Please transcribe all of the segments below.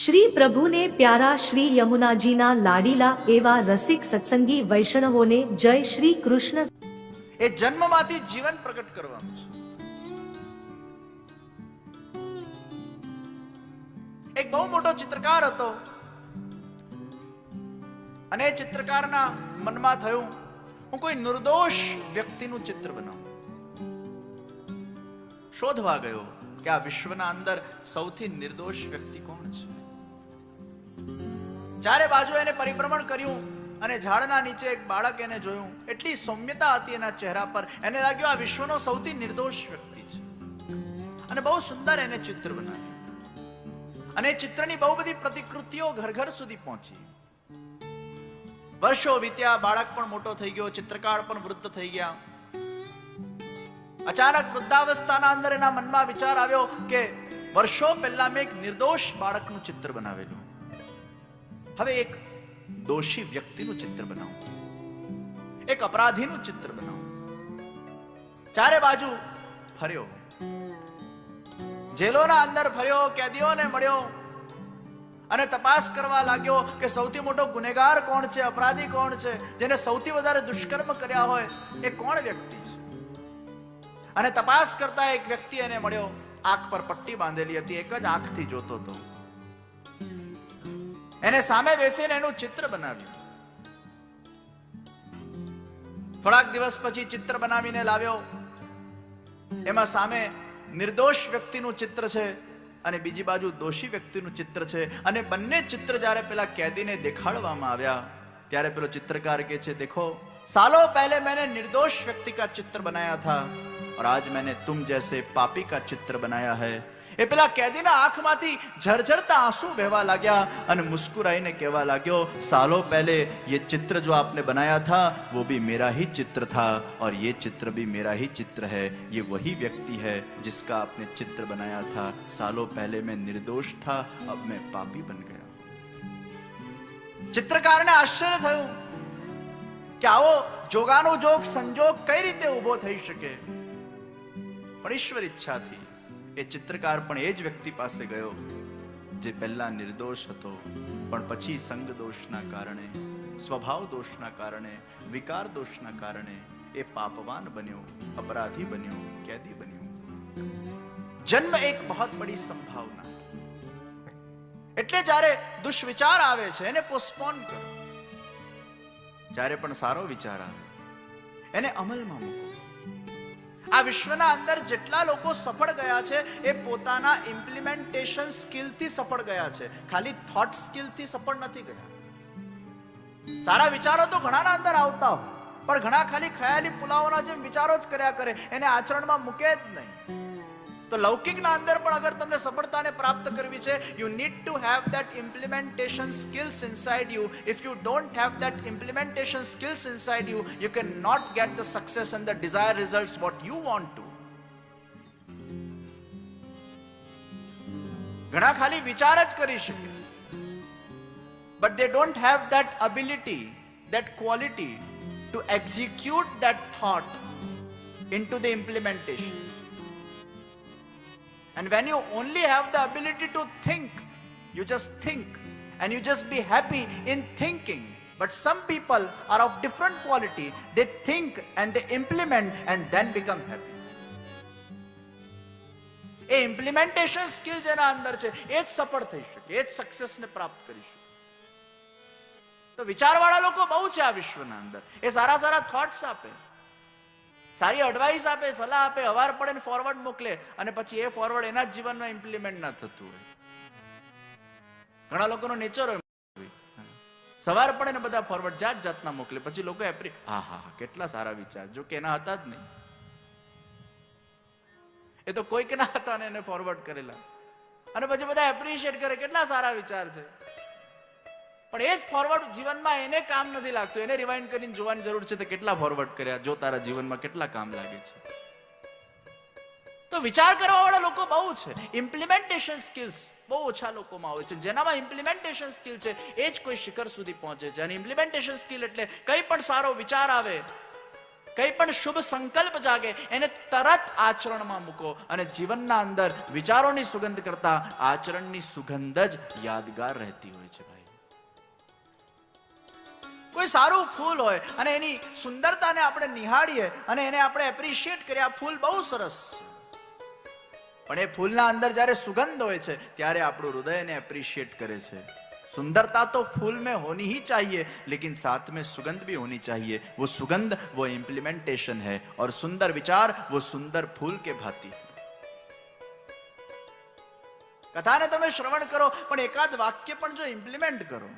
શ્રી પ્રભુને પ્યારા શ્રી યમુનાજીના લાડીલા એવા રસિક સત્સંગી વૈષ્ણવોને જય શ્રી કૃષ્ણ. એ જન્મમાંથી જીવન પ્રગટ કરવાનું છે. એક બહુ મોટો ચિત્રકાર હતો અને એ ચિત્રકારના મનમાં થયું, હું કોઈ નિર્દોષ વ્યક્તિનું ચિત્ર બનાવું. શોધવા ગયો કે આ વિશ્વના અંદર સૌથી નિર્દોષ વ્યક્તિ કોણ છે. ચારે બાજુ એને પરિભ્રમણ કર્યું અને ઝાડના નીચે એક બાળક એને જોયું. એટલી સૌમ્યતા હતી એના ચહેરા પર, એને લાગ્યું આ વિશ્વનો સૌથી નિર્દોષ વ્યક્તિ છે. અને બહુ સુંદર એને ચિત્ર બનાવ્યું. અને એ ચિત્રની બહુ બધી પ્રતિકૃતિઓ ઘર ઘર સુધી પહોંચી. વર્ષો વીત્યા, બાળક પણ મોટો થઈ ગયો, ચિત્રકાર પણ વૃદ્ધ થઈ ગયા. અચાનક વૃદ્ધાવસ્થાના અંદર એના મનમાં વિચાર આવ્યો કે વર્ષો પહેલા મેં એક નિર્દોષ બાળકનું ચિત્ર બનાવેલું, હવે એક દોષી વ્યક્તિનું ચિત્ર બનાવું, એક અપરાધીનું ચિત્ર બનાવું. ચારે બાજુ ફર્યો, જેલોના અંદર ફર્યો, કેદીઓને મળ્યો અને તપાસ કરવા લાગ્યો કે સૌથી મોટો ગુનેગાર કોણ છે, અપરાધી કોણ છે, જેને સૌથી વધારે દુષ્કર્મ કર્યા હોય એ કોણ વ્યક્તિ છે. અને તપાસ કરતા એક વ્યક્તિ એને મળ્યો. આંખ પર પટ્ટી બાંધેલી હતી, એક જ આંખથી જોતો હતો. એને સામે બેસીને એનું ચિત્ર બનાવ્યું. થોડાક દિવસ પછી ચિત્ર બનાવીને લાવ્યો. એમાં સામે નિર્દોષ વ્યક્તિનું ચિત્ર છે અને બીજી બાજુ દોષી વ્યક્તિનું ચિત્ર છે. અને બંને ચિત્ર જ્યારે પેલા કેદીને દેખાડવામાં આવ્યા ત્યારે પેલો ચિત્રકાર કહે છે, દેખો सालों पहले मैंने निर्दोष व्यक्ति का चित्र बनाया था और आज मैंने तुम जैसे पापी का चित्र बनाया है. એ પેલા કેદીના આંખમાંથી ઝરઝરતા આંસુ વહેવા લાગ્યા અને મુસ્કુરાઈને કહેવા લાગ્યો, सालों पहले ये चित्र जो आपने बनाया था वो भी मेरा ही चित्र था और ये चित्र भी मेरा ही चित्र है. ये वही व्यक्ति है जिसका आपने चित्र बनाया था. सालों पहले मैं निर्दोष था, अब मैं पापी बन गया. ચિત્રકારને આશ્ચર્ય થયું કે આવો જોગાનો જોગ સંજોગ કઈ રીતે ઉભો થઈ શકે. પણ ઈશ્વર ઈચ્છાથી એ ચિત્રકાર પણ એ જ વ્યક્તિ પાસે ગયો જે પહેલા નિર્દોષ હતો, પણ પછી સંગ દોષના કારણે, સ્વભાવ દોષના કારણે, વિકાર દોષના કારણે એ પાપવાન બન્યો, અપરાધી બન્યો, કેદી બન્યો. જન્મ એક બહુત બડી સંભાવના. એટલે જ્યારે દુષ્વિચાર આવે છે એને પોસ્ટપોન કરો. જ્યારે પણ સારો વિચાર આવે એને અમલમાં મૂકો. આ વિશ્વના અંદર જેટલા લોકો સફળ ગયા છે એ પોતાના ઇમ્પ્લિમેન્ટેશન સ્કિલથી સફળ ગયા છે, ખાલી થોટ સ્કિલથી સફળ નથી ગયા. સારા વિચારો તો ઘણાના અંદર આવતા હોય, પણ ઘણા ખાલી ખયાલી પુલાવોના જેમ વિચારો જ કર્યા કરે, એને આચરણમાં મૂકે જ નહીં. તો લૌકિકના અંદર પણ અગર તમને સફળતાને પ્રાપ્ત કરવી છે, you need to have that implementation skills inside you. If you don't have that implementation skills inside you, you can not get the success and the desired results what you want to. ઘણા ખાલી વિચાર જ કરી શકે, but they don't have that ability, that quality to execute that thought into the implementation. And when you only have the ability to think, you just think and you just be happy in thinking. But some people are of different quality. They think and they implement and then become happy. A implementation skill જેના અંદર છે એ જ સફળ થઈ શકે, એ જ સક્સેસને પ્રાપ્ત કરી શકે. તો વિચારવાળા લોકો બહુ છે આ વિશ્વના અંદર. એ સારા સારા થોટ્સ આપે, સારી એડવાઇસ આપે, સલાહ આપે, હવાર પડે ને ફોરવર્ડ મોકલે અને પછી એ ફોરવર્ડ એના જ જીવનમાં ઇમ્પ્લિમેન્ટ ના થતું હોય. ઘણા લોકોનો નેચર હોય, સવાર પડે ને બધા ફોરવર્ડ જાત જાતના મોકલે, પછી લોકો હા હા કેટલા સારા વિચાર, જો કે એના હતા જ નહીં, એ તો કોઈક ના હતા ને એને ફોરવર્ડ કરેલા, અને પછી બધા એપ્રિશિએટ કરે કેટલા સારા વિચાર છે. પણ એ જ ફોરવર્ડ જીવનમાં એને કામ નથી લાગતું, એને રિવાઇન્ડ કરીને જોવાની જરૂર છે તો કેટલા ફોરવર્ડ કર્યા, જો તારા જીવનમાં કેટલા કામ લાગે છે. તો વિચાર કરવા વાળા લોકો બહુ છે, ઇમ્પ્લિમેન્ટેશન સ્કિલ્સ બહુ ઓછા લોકોમાં હોય છે. જેનામાં ઇમ્પ્લિમેન્ટેશન સ્કિલ છે એ જ કોઈ શિખર સુધી પહોંચે છે. અને ઇમ્પ્લિમેન્ટેશન સ્કિલ એટલે કંઈ પણ સારો વિચાર આવે, કંઈ પણ શુભ સંકલ્પ જાગે એને તરત આચરણમાં મૂકો, અને જીવનના અંદર વિચારોની સુગંધ કરતા આચરણની સુગંધ જ યાદગાર રહેતી હોય છે ભાઈ. કોઈ સારું ફૂલ હોય અને એની સુંદરતાને આપણે નિહાળીએ અને એને આપણે એપ્રિશિએટ કરીએ, આ ફૂલ બહુ સરસ છે, પણ એ ફૂલના અંદર જ્યારે સુગંધ હોય છે ત્યારે આપણું હૃદય એને એપ્રિશિએટ કરે છે. सुंदरता तो फूल में होनी ही चाहिए, लेकिन साथ में सुगंध भी होनी चाहिए. वो सुगंध वो इम्प्लीमेंटेशन है, और सुंदर विचार वो सुंदर फूल के भांति. कथाने તમે શ્રવણ કરો પણ એકાદ વાક્ય પણ જો ઇમ્પ્લિમેન્ટ કરો.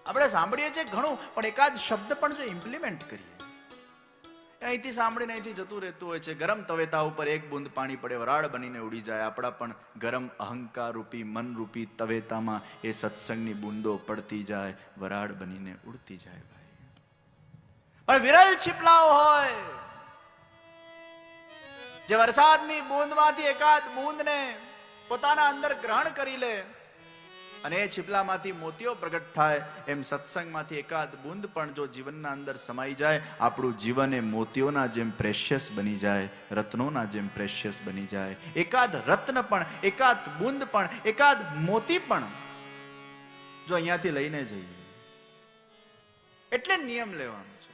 આપણે સાંભળીએ છીએ ઘણું, પણ એકાદ શબ્દ પણ જો ઇમ્પ્લિમેન્ટ કરીએ. અહીંથી સાંભળીને અહીંથી જતું રહેતું હોય છે. ગરમ તવેતા ઉપર એક બૂંદ પાણી પડે, વરાળ બનીને ઉડી જાય. આપણા પણ ગરમ અહંકાર રૂપી મન રૂપી તવેતામાં એ સત્સંગની બૂંદો પડતી જાય, વરાળ બનીને ઉડતી જાય ભાઈ. પણ વિરલ છીપલાઓ હોય જે વરસાદની બૂંદમાંથી એકાદ બૂંદને પોતાના અંદર ગ્રહણ કરી લે અને એ છીપલામાંથી મોતીઓ પ્રગટ થાય, એમ સત્સંગમાંથી એકાદ બૂંદ પણ જો જીવનના અંદર સમાઈ જાય, આપણું જીવન એ મોતીઓના જેમ પ્રેશિયસ બની જાય, રત્નોના જેમ પ્રેશિયસ બની જાય. એકાદ રત્ન પણ, એકાદ બૂંદ પણ, એકાદ મોતી પણ જો અહીંયાથી લઈને જઈએ, એટલે નિયમ લેવાનો છે.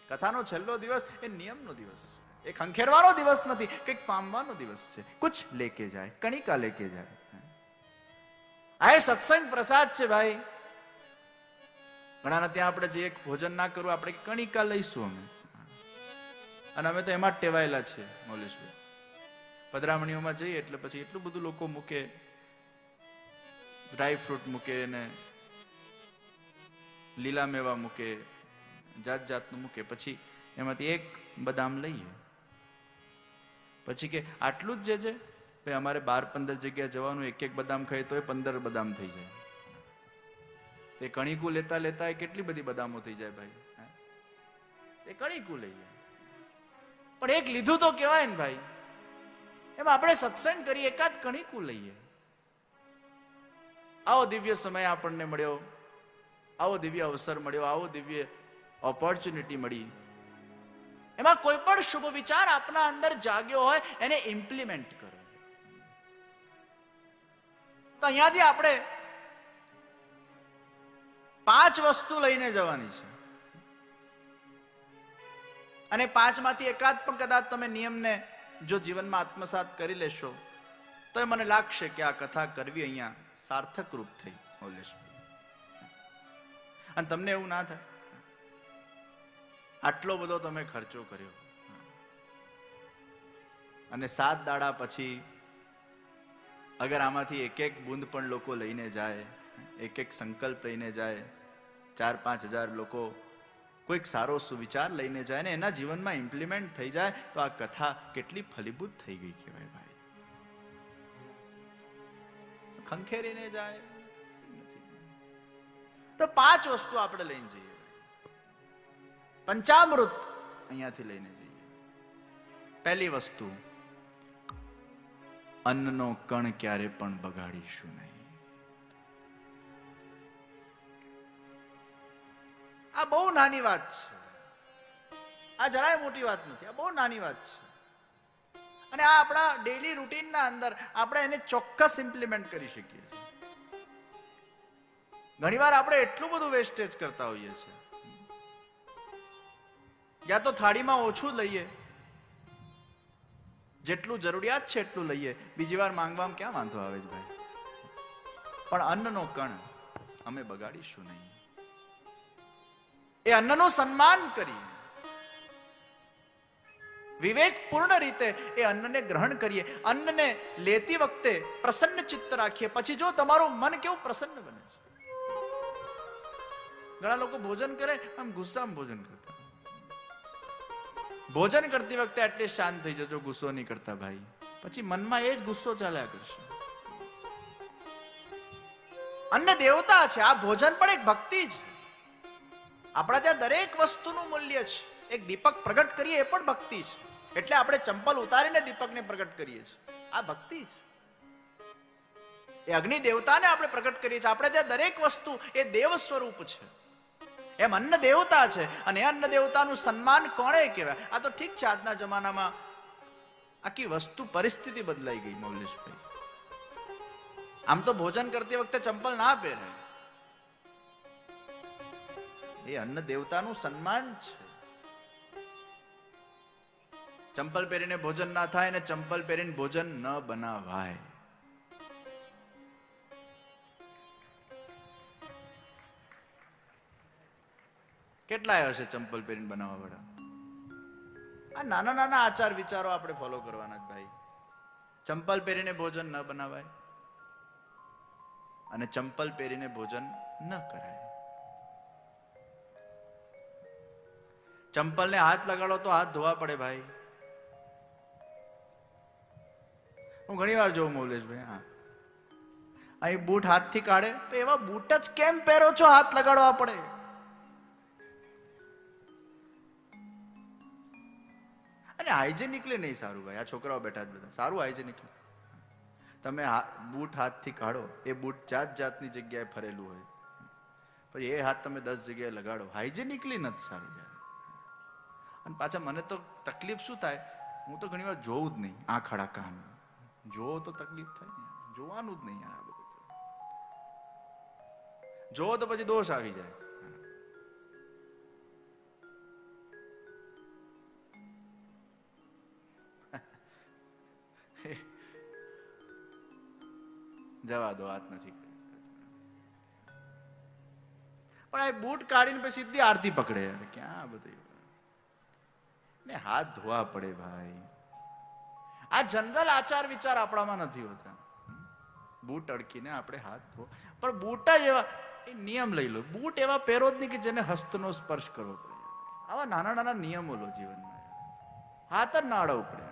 કથાનો છેલ્લો દિવસ એ નિયમનો દિવસ છે, એ ખંખેરવાનો દિવસ નથી, કંઈક પામવાનો દિવસ છે. કુછ લેકે જાય, કણિકા લેકે જાય. આ સત્સંગ પ્રસાદ છે ભાઈ. ઘણા ત્યાં આપણે જે એક ભોજન ના કરવું, આપણે કણિકા લઈશું અમે, અને અમે તો એમાં જ ટેવાયેલા છે મૌલેશભાઈ. પધરામણીઓમાં જઈએ એટલે પછી એટલું બધું લોકો મૂકે, ડ્રાય ફ્રૂટ મૂકે ને લીલા મેવા મૂકે, જાત જાતનું મૂકે, પછી એમાંથી એક બદામ લઈએ, પછી કે આટલું જ જે છે, અમારે 12-15 જગ્યા જવાનું, એક એક બદામ ખાય તો 15 બદામ થઈ જાય. તે કણીકું લેતા લેતા કેટલી બધી બદામો થઈ જાય ભાઈ. એ કણીકું લઈએ, પણ એક લીધું તો કહેવાય ને ભાઈ. એમ આપણે સત્સંગ કરીએ, એકાદ કણીકું લઈએ. આવો દિવ્ય સમય આપણને મળ્યો, આવો દિવ્ય અવસર મળ્યો, આવો દિવ્ય ઓપોર્ચ્યુનિટી મળી. એમાં કોઈ પણ શુભ વિચાર આપના અંદર જાગ્યો હોય એને ઇમ્પ્લિમેન્ટ કરો. તો અહીંયાથી આપણે 5 વસ્તુ લઈને જવાની છે, અને 5 માંથી એકાદ પણ કદાચ તમે નિયમને જો જીવનમાં આત્મસાત કરી લેશો તો મને લાગશે કે આ કથા કરવી અહીંયા સાર્થક રૂપ થઈ મૌલેશભાઈ. અને તમને એવું ના થાય આટલો બધો તમે ખર્ચો કર્યો અને 7 દાડા પછી અગર આમાંથી એક એક બૂંદ પણ લોકો લઈને જાય, એક એક સંકલ્પ લઈને જાય, 4-5 હજાર લોકો કોઈક સારો સુવિચાર લઈને જાય ને એના જીવનમાં ઇમ્પ્લિમેન્ટ થઈ જાય, તો આ કથા કેટલી ફલીભૂત થઈ ગઈ કહેવાય ભાઈ. ખંખેરીને જાય તો 5 વસ્તુ આપણે લઈને જઈએ. પંચામૃત અહીંયાથી લઈને જઈએ. પહેલી વસ્તુ, અન્નનો કણ ક્યારે પણ બગાડીશું નહીં. આ બહુ નાની વાત છે, આ જરાય મોટી વાત નથી, આ બહુ નાની વાત છે. અને આ આપણા ડેઈલી રૂટીનના અંદર આપણે એને ચોક્કસ ઇમ્પ્લિમેન્ટ કરી શકીએ. ઘણીવાર આપણે એટલું બધું વેસ્ટેજ કરતા હોઈએ છીએ, યા તો થાળીમાં ઓછું લઈએ, જેટલું જરૂરિયાત છે એટલું લઈએ, બીજી વાર માંગવામાં ક્યાં વાંધો આવે છે ભાઈ. પણ અન્નનો કણ અમે બગાડીશું નહીં. એ અન્નનું સન્માન કરીએ, વિવેકપૂર્ણ રીતે એ અન્નને ગ્રહણ કરીએ, અન્નને લેતી વખતે પ્રસન્ન ચિત્ત રાખીએ. પછી જો તમારું મન કેવું પ્રસન્ન બને છે. ઘણા લોકો ભોજન કરે આમ ગુસ્સામાં ભોજન કરતા. ભોજન કરતી વખતે એટલે શાંત થઈ જજો, ગુસ્સો નહીં કરતા ભાઈ, પછી મનમાં એ જ ગુસ્સો ચાલ્યા કરશે. અન્ન દેવતા છે, આ ભોજન પણ એક ભક્તિ છે. આપણા ત્યાં દરેક વસ્તુનું મૂલ્ય છે. એક દીપક પ્રગટ કરીએ એ પણ ભક્તિ છે, એટલે આપણે ચંપલ ઉતારીને દીપકને પ્રગટ કરીએ છીએ, આ ભક્તિ છે. એ અગ્નિ દેવતાને આપણે પ્રગટ કરીએ છીએ. આપણે ત્યાં દરેક વસ્તુ એ દેવ સ્વરૂપ છે. એમ અન્ન દેવતા છે, અને અન્ન દેવતાનું સન્માન કોણે કહેવાય? આ તો ઠીક છે, આજના જમાનામાં આખી વસ્તુ પરિસ્થિતિ બદલાઈ ગઈ મૌલેશભાઈ. આમ તો ભોજન કરતી વખતે ચંપલ ના પહેરે, એ અન્ન દેવતાનું સન્માન છે. ચંપલ પહેરીને ભોજન ના થાય ને ચંપલ પહેરીને ભોજન ન બનાવાય. કેટલાય હશે ચંપલ પહેરીને બનાવવા વાળા? આ નાના નાના આચાર વિચારો આપણે ફોલો કરવાના જ ભાઈ. ચંપલ પહેરીને ભોજન ન બનાવાય અને ચંપલ પહેરીને ભોજન ન કરાય. ચંપલને હાથ લગાડો તો હાથ ધોવા પડે ભાઈ. હું ઘણી વાર જોઉં મૌલેશભાઈ, હા, અહીં બૂટ હાથથી કાઢે તો એવા બૂટ જ કેમ પહેરો છો? હાથ લગાડવા પડે. અને હાઇજેનિકલી નહીં સારું ભાઈ. આ છોકરાઓ બેઠા જ બધા સારું હાઇજેનિકલી. તમે બૂટ હાથથી કાઢો, એ બૂટ જાત જાતની જગ્યાએ ફરેલું હોય, પછી એ હાથ તમે 10 જગ્યાએ લગાડો, હાઇજેનિકલી નથી સારું યાર. અને પાછા મને તો તકલીફ શું થાય, હું તો ઘણી વાર જોઉં જ નહીં. આંખ આડા કાન જોવો તો તકલીફ થાય ને, જોવાનું જ નહીં યાર. આ બધું જોવો તો પછી દોષ આવી જાય. જવા દો, હાથ નથી. પણ આ બૂટ કાઢીને પછી સીધી આરતી પકડે. ક્યાં બધું ને હાથ ધોવા પડે ભાઈ. આ જનરલ આચાર વિચાર આપણામાં નથી હોતા. બૂટ અડકીને આપણે હાથ ધો, પણ બૂટ જ એવા, એ નિયમ લઈ લો. બૂટ એવા પહેરો જ નહીં કે જેને હસ્તનો સ્પર્શ કરવો પડે. આવા નાના નાના નિયમો લો જીવનમાં. હાથ જ ના અડવું પડે.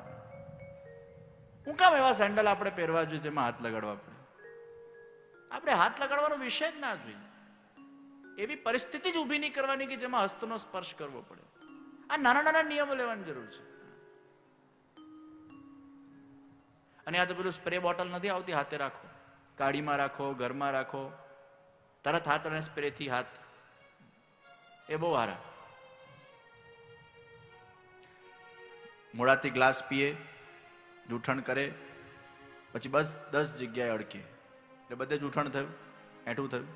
હું કામ એવા સેન્ડલ આપણે પહેરવા જોઈએ જેમાં હાથ લગાડવા પડે? આપણે હાથ લગાડવાનો વિષય જ ના જોઈએ. એવી પરિસ્થિતિ જ ઊભી નહીં કરવાની કે જેમાં હસ્તનો સ્પર્શ કરવો પડે. આ નાના નાના નિયમો લેવાની જરૂર છે. અને આ તો પેલું સ્પ્રે બોટલ નથી આવતી, હાથે રાખો, ગાડીમાં રાખો, ઘરમાં રાખો, તરત હાથ અને સ્પ્રે થી હાથ, એ બહુ સારા. મોડાથી ગ્લાસ પીએ, જૂઠણ કરે, પછી બસ 10 જગ્યાએ અડકે, એટલે બધે જૂઠણ થયું, એઠું થયું.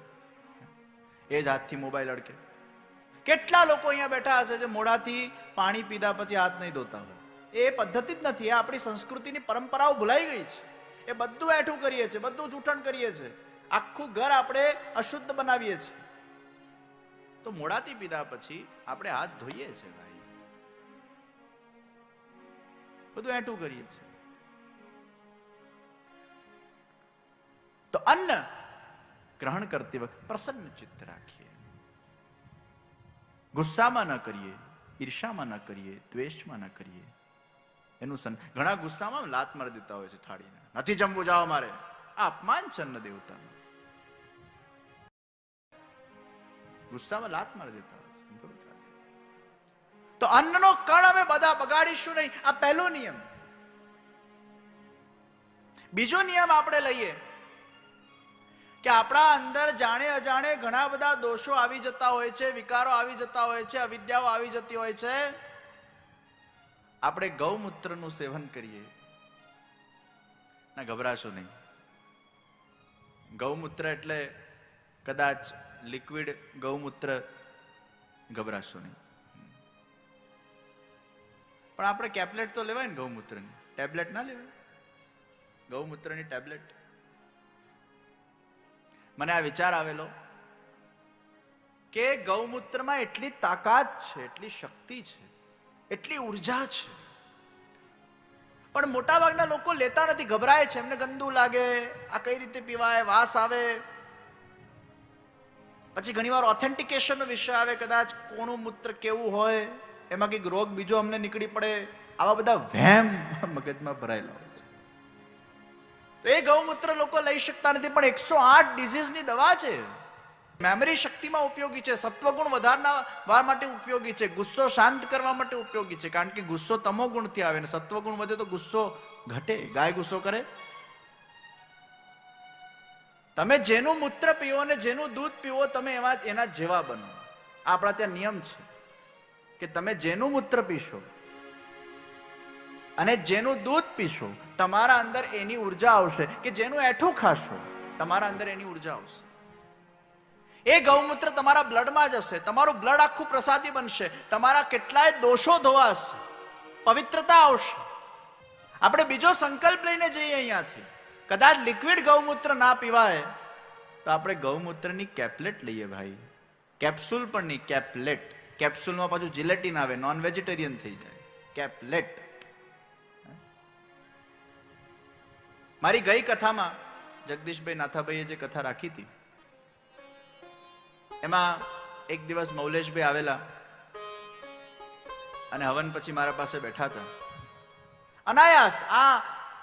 એ જ હાથથી મોબાઈલ અડકે. કેટલા લોકો અહીંયા બેઠા હશે જે મોડાથી પાણી પીધા પછી હાથ નહીં ધોતા હોય? એ પદ્ધતિ જ નથી. એ આપણી સંસ્કૃતિની પરંપરાઓ ભૂલાઈ ગઈ છે. એ બધું એઠું કરીએ છીએ, બધું જૂઠણ કરીએ છીએ, આખું ઘર આપણે અશુદ્ધ બનાવીએ છીએ. તો મોડાથી પીધા પછી આપણે હાથ ધોઈએ છીએ ભાઈ, બધું એઠું કરીએ છીએ. તો અન્ન ગ્રહણ કરતી વખતે પ્રસન્ન ચિત્ત રાખીએ. ગુસ્સામાં ન કરીએ, ઈર્ષામાં ન કરીએ, દ્વેષમાં ન કરીએ. એનું ઘણા ગુસ્સામાં લાત મારી દેતા હોય છે થાળીને, નથી જમવું, જાઓ મારે. આ અપમાન છે અન્ન દેવતાનું. ગુસ્સામાં લાત મારી દેતા હોય છે. તો અન્નનો કણ અમે બધા બગાડીશું નહીં. આ પહેલો નિયમ. બીજો નિયમ આપણે લઈએ કે આપણા અંદર જાણે અજાણે ઘણા બધા દોષો આવી જતા હોય છે, વિકારો આવી જતા હોય છે, અવિદ્યાઓ આવી જતી હોય છે. આપણે ગૌમૂત્રનું સેવન કરીએ ના, ગભરાશો નહીં. ગૌમૂત્ર એટલે કદાચ લિક્વિડ ગૌમૂત્ર, ગભરાશો નહીં. પણ આપણે કેપ્લેટ તો લેવાય ને ગૌમૂત્રની, ટેબ્લેટ ના લેવાય? ગૌમૂત્રની ટેબ્લેટ. મને આ વિચાર આવેલો કે ગૌમૂત્રમાં એટલી તાકાત છે, એટલી શક્તિ છે, એટલી ઉર્જા છે, પણ મોટા ભાગના લોકો લેતા નથી, ગભરાય છે, એમને ગંદુ લાગે, આ કઈ રીતે પીવાય, વાસ આવે. પછી ઘણીવાર ઓથેન્ટિકેશનનો વિષય આવે, કદાચ કોનું મૂત્ર કેવું હોય, એમાં કંઈક રોગ બીજો અમને નીકળી પડે. આવા બધા વહેમ મગજમાં ભરાયેલા હોય છે. તો એ ગૌમૂત્ર લોકો લઈ શકતા નથી, પણ 108 ડિઝીઝની દવા છે. મેમરી શક્તિમાં ઉપયોગી છે, સત્વગુણ વધારવા માટે ઉપયોગી છે, ગુસ્સો શાંત કરવા માટે ઉપયોગી છે. કારણ કે ગુસ્સો તમો ગુણથી આવે ને સત્વગુણ વધે તો ગુસ્સો ઘટે. ગાય ગુસ્સો કરે? તમે જેનું મૂત્ર પીવો ને જેનું દૂધ પીવો, તમે એના જેવા બનો. આપણા ત્યાં નિયમ છે કે તમે જેનું મૂત્ર પીશો અને જેનું દૂધ પીશો તમારા અંદર એની ઉર્જા આવશે, કે જેનું એઠું ખાશો તમારા અંદર એની ઉર્જા આવશે. એ ગૌમૂત્ર તમારા બ્લડમાં જશે, તમારું બ્લડ આખું પ્રસાદી બનશે, તમારા કેટલાય દોષો ધોવાશે, પવિત્રતા આવશે. આપણે બીજો સંકલ્પ લઈને જઈએ અહીંયાથી, કદાચ લિક્વિડ ગૌમૂત્ર ના પીવાય તો આપણે ગૌમૂત્રની કેપ્લેટ લઈએ ભાઈ. કેપ્સ્યુલ પણ નહીં, કેપ્લેટ. કેપ્સ્યુલમાં પાછું જિલેટિન આવે, નોન વેજીટેરિયન થઈ જાય. કેપ્લેટ. મારી ગઈ કથામાં જગદીશભાઈ નાથાભાઈએ જે કથા રાખી હતી એમાં એક દિવસ મૌલેશભાઈ આવેલા અને હવન પછી મારા પાસે બેઠા હતા. અનાયાસ, આ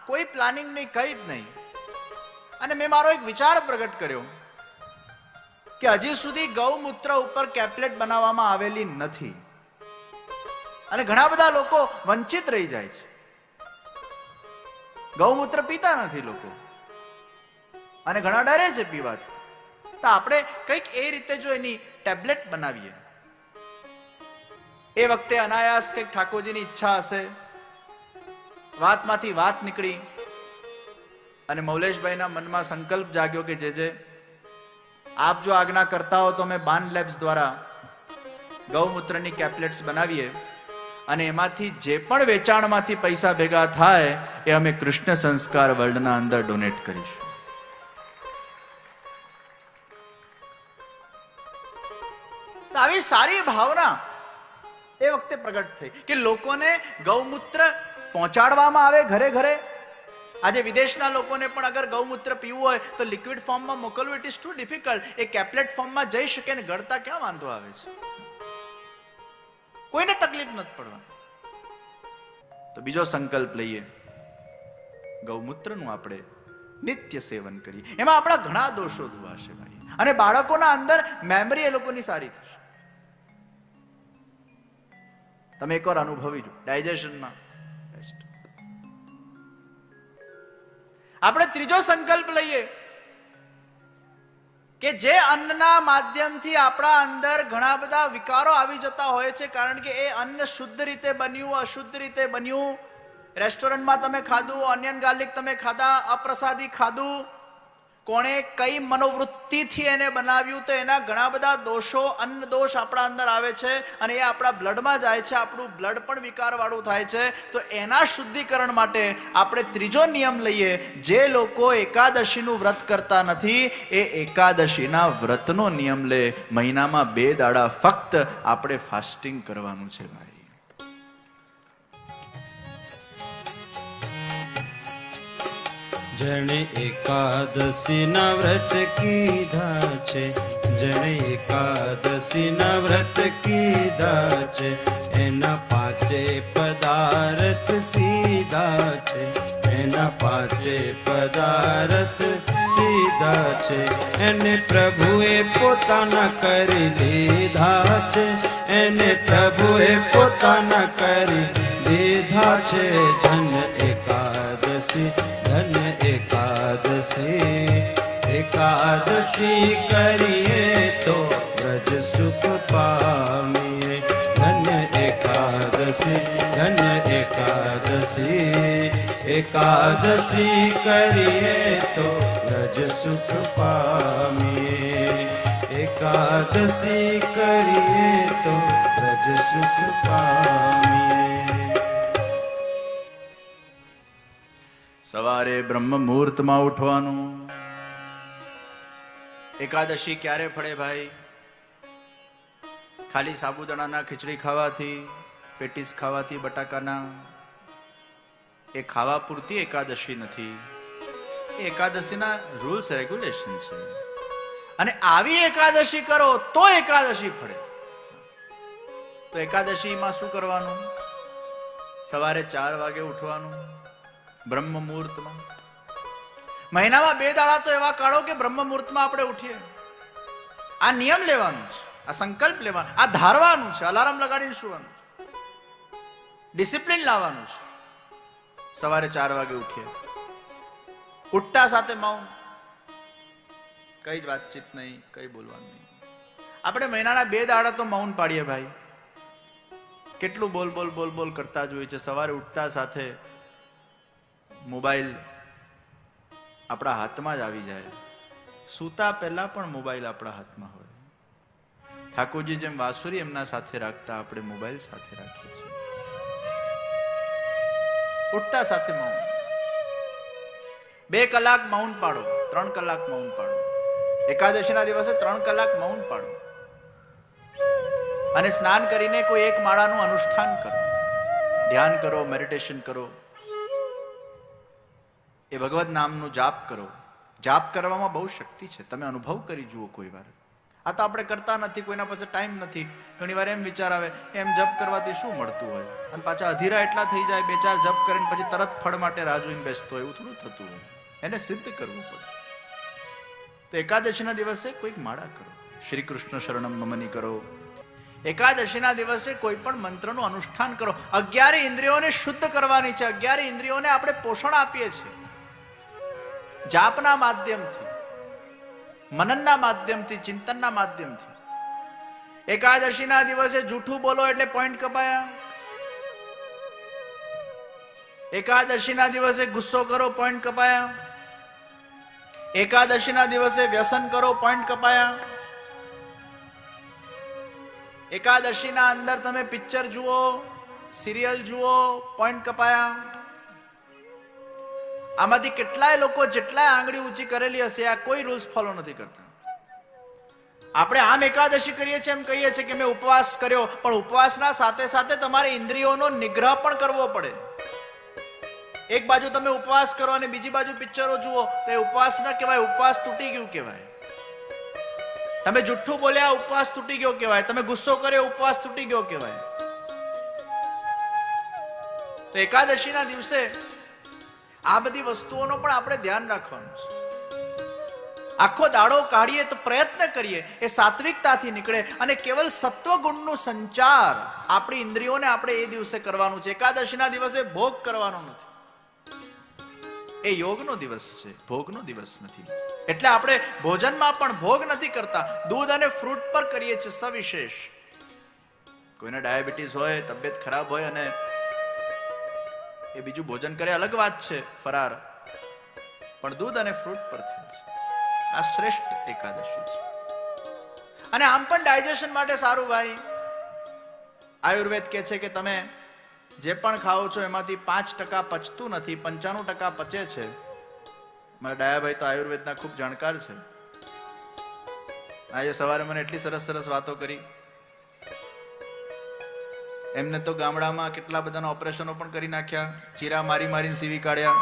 કોઈ પ્લાનિંગ નહીં, કઈ જ નહીં. અને મેં મારો એક વિચાર પ્રગટ કર્યો કે હજી સુધી ગૌમૂત્ર ઉપર કેપ્લેટ બનાવવામાં આવેલી નથી અને ઘણા બધા લોકો વંચિત રહી જાય છે. ગૌમૂત્ર પીતા નથી લોકો અને ઘણા ડરે છે પીવાથી. તો આપણે કંઈક એ રીતે જો એની ટેબ્લેટ બનાવીએ. એ વખતે અનાયાસ કંઈક ઠાકોરજીની ઈચ્છા હશે, વાતમાંથી વાત નીકળી અને મૌલેશભાઈના મનમાં સંકલ્પ જાગ્યો કે જે આપ જો આજ્ઞા કરતા હો તો અમે બાન લેબ્સ દ્વારા ગૌમૂત્રની કેપ્લેટ્સ બનાવીએ અને એમાંથી જે પણ વેચાણમાંથી પૈસા ભેગા થાય એ અમે કૃષ્ણ સંસ્કાર વર્લ્ડના અંદર ડોનેટ કરીશું. તો આવી સારી ભાવના એ વખતે પ્રગટ થઈ કે લોકોને ગૌમૂત્ર પહોંચાડવામાં આવે ઘરે ઘરે. આજે વિદેશના લોકોને પણ અગર ગૌમૂત્ર પીવું હોય તો લિક્વિડ ફોર્મમાં મોકલવું ઇટ ઇઝ ટુ ડિફિકલ્ટ. એ કેપ્લેટ ફોર્મમાં જઈ શકે ને ગળતા ક્યાં વાંધો આવે છે, કોઈને તકલીફ નથી પડવા. તો બીજો સંકલ્પ લઈએ, ગૌમૂત્રનું આપણે નિત્ય સેવન કરીએ. એમાં આપણા ઘણા દોષો ધોવાશે ભાઈ, અને બાળકોના અંદર મેમરી એ લોકોની સારી થશે. તમે એકવાર અનુભવી જો ડાયજેશનમાં. આપણે ત્રીજો સંકલ્પ લઈએ કે જે અન્નના માધ્યમથી આપણા અંદર ઘણા બધા વિકારો આવી જતા હોય છે, કારણ કે એ અન્ન શુદ્ધ રીતે બન્યું, અશુદ્ધ રીતે બન્યું, રેસ્ટોરન્ટમાં તમે ખાધું, ઓનિયન ગાર્લિક તમે ખાધા, અપ્રસાદી ખાધું, કોણે કઈ મનોવૃત્તિથી એને બનાવ્યું, તો એના ઘણા બધા દોષો, અન્ન દોષ આપણા અંદર આવે છે અને એ આપણા બ્લડમાં જાય છે. આપણું બ્લડ પણ વિકારવાળું થાય છે. તો એના શુદ્ધિકરણ માટે આપણે ત્રીજો નિયમ લઈએ. જે લોકો એકાદશીનું વ્રત કરતા નથી એ એકાદશીના વ્રતનો નિયમ લે. મહિનામાં 2 દાડા ફક્ત આપણે ફાસ્ટિંગ કરવાનું છે ભાઈ. જણે એકાદશીના વ્રત કીધા છે, જણે એકાદશીના વ્રત કીધા છે, એના 5 પદાર્થ સીધા છે, એના 5 પદાર્થ સીધા છે. એને પ્રભુએ પોતાના કરી લીધા છે, એને પ્રભુએ પોતાના કરી લીધા છે. જન એકાદશી, ધન એકાદશી, એકાદશી કરીએ તો વ્રજ સુખ પામીએ. ધન એકાદશી, ધન એકાદશી, એકાદશી કરીએ તો વ્રજ સુખ પામીએ. એકાદશી કરીએ તો વ્રજ સુખ પામીએ. સવારે બ્રહ્મ મુહૂર્તમાં ઉઠવાનું. એકાદશી ક્યારે ફળે ભાઈ? ખાલી સાબુદાણાના ખીચડી ખાવાથી, પેટીસ ખાવાથી, બટાકાના, એ ખાવા પૂરતી એકાદશી નથી. એ એકાદશીના રૂલ્સ રેગ્યુલેશન છે. અને આવી એકાદશી કરો તો એકાદશી ફળે. તો એકાદશીમાં શું કરવાનું? સવારે 4 વાગે ઉઠવાનું બ્રહ્મ મુહૂર્તમાં. મહિનામાં 2 દાડા તો એવા કાઢો કે બ્રહ્મ મુહૂર્તમાં આપણે ઉઠીએ. આ નિયમ લેવાનું છે, આ સંકલ્પ લેવાનો, આ ધારવાનું છે, અલાર્મ લગાડીને સુવાનું છે, ડિસિપ્લિન લાવવાનું છે. સવારે 4 વાગે ઉઠીએ, ઉઠતા સાથે મૌન, કઈ જ વાતચીત નહીં, કઈ બોલવાનું નહીં. આપણે મહિનાના 2 દાડા તો મૌન પાડીએ ભાઈ. કેટલું બોલ બોલ બોલ બોલ કરતા જ હોય છે. સવારે ઉઠતા સાથે મોબાઈલ આપણા હાથમાં જ આવી જાય. સૂતા પહેલા પણ મોબાઈલ આપણા હાથમાં હોય. ઠાકોરજી જેમ વાસુરી એમના સાથે રાખતા, આપણે મોબાઈલ સાથે રાખીએ છીએ. ઉઠતા સાથે મૌન. 2 કલાક મૌન પાડો, 3 કલાક મૌન પાડો. એકાદશીના દિવસે 3 કલાક મૌન પાડો અને સ્નાન કરીને કોઈ એક માળાનું અનુષ્ઠાન કરો, ધ્યાન કરો, મેડિટેશન કરો, એ ભગવદ નામનું જાપ કરો. જાપ કરવામાં બહુ શક્તિ છે. તમે અનુભવ કરી જુઓ કોઈ વાર. આ તો આપણે કરતા નથી, કોઈના પાસે ટાઈમ નથી. ઘણી વાર એમ વિચાર આવે એમ જપ કરવાથી શું મળતું હોય, અને પાછા અધીરા એટલા થઈ જાય 2-4 જપ કરીને પછી તરત ફળ માટે રાહ જોઈને બેસતો હોય. એવું થોડું થતું હોય. એને સિદ્ધ કરવું પડે. તો એકાદશીના દિવસે કોઈક માળા કરો, શ્રી કૃષ્ણ શરણમ મમની કરો. એકાદશીના દિવસે કોઈ પણ મંત્રનું અનુષ્ઠાન કરો. 11 ઇન્દ્રિયોને શુદ્ધ કરવાની છે. 11 ઇન્દ્રિયોને આપણે પોષણ આપીએ છીએ જાપના માધ્યમથી, મનનના માધ્યમથી, ચિંતનના માધ્યમથી. એકાદશીના દિવસે જૂઠું બોલો એટલે પોઈન્ટ કપાયા. એકાદશીના દિવસે ગુસ્સો કરો, પોઈન્ટ કપાયા. એકાદશીના દિવસે વ્યસન કરો, પોઈન્ટ કપાયા. એકાદશીના અંદર તમે પિક્ચર જુઓ, સિરિયલ જુઓ, પોઈન્ટ કપાયા. આમાંથી કેટલાય લોકો જેટલાય આંગળી ઊંચી કરેલી હશે, આ કોઈ રૂલ્સ ફોલો નથી કરતા. આપણે આમ એકાદશી કરીએ છીએ, એમ કહીએ છીએ કે મેં ઉપવાસ કર્યો, પણ ઉપવાસના સાથે સાથે તમારે ઇન્દ્રિયોનો નિગ્રહ પણ કરવો પડે. એક બાજુ તમે ઉપવાસ કરો અને બીજી બાજુ પિક્ચરો જુઓ, તો એ ઉપવાસ ન કહેવાય, ઉપવાસ તૂટી ગયું કહેવાય. તમે જુઠ્ઠું બોલ્યા, ઉપવાસ તૂટી ગયો કહેવાય. તમે ગુસ્સો કર્યો, ઉપવાસ તૂટી ગયો કહેવાય. તો એકાદશીના દિવસે આ બધી વસ્તુઓનો પણ આપણે ધ્યાન રાખવાનું છે. આખો દાડો કાઢીએ તો પ્રયત્ન કરીએ એ સાત્વિકતાથી નીકળે અને કેવલ સત્વગુણનું સંચાર આપણી ઇન્દ્રિયોને આપણે એ દિવસે કરવાનું છે. એકાદશીના દિવસે ભોગ કરવાનો નથી. એ યોગનો દિવસ છે, ભોગનો દિવસ નથી. એટલે આપણે ભોજનમાં પણ ભોગ નથી કરતા, દૂધ અને ફ્રૂટ પર કરીએ છીએ સવિશેષ. કોઈને ડાયાબિટીસ હોય, તબિયત ખરાબ હોય અને એ બીજું ભોજન કરે અલગ વાત છે, ફરાર, પણ દૂધ અને ફ્રૂટ પર થાય છે. આ શ્રેષ્ઠ એકાદશી છે અને આમ પણ ડાયજેશન માટે સારું ભાઈ. આયુર્વેદ કહે છે કે તમે જે પણ ખાઓ છો એમાંથી 5% પચતું નથી, 95% પચે છે. મારા ડાયાભાઈ તો આયુર્વેદના ખૂબ જાણકાર છે. આજે સવારે મને એટલી સરસ સરસ વાતો કરી. એમને તો ગામડામાં કેટલા બધાના ઓપરેશનો પણ કરી નાખ્યા, ચીરા મારી મારીને સીવી કાઢ્યા.